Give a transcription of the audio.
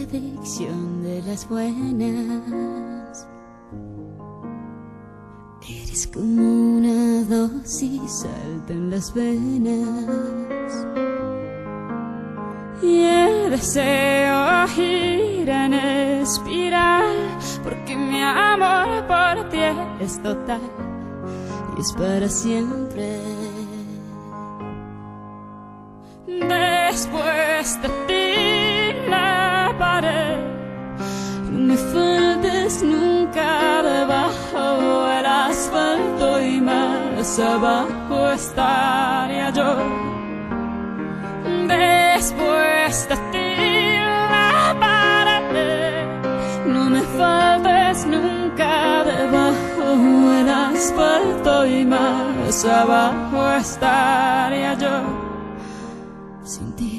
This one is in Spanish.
predicción de las buenas. Eres como una dosis alta en las venas. Y el deseo gira en espiral, porque mi amor por ti es total y es para siempre. Después de ti la pared, no me faltes nunca debajo del asfalto, y más abajo estaría yo. Después de ti la pared, no me faltes nunca debajo del asfalto, y más abajo estaría yo sin ti.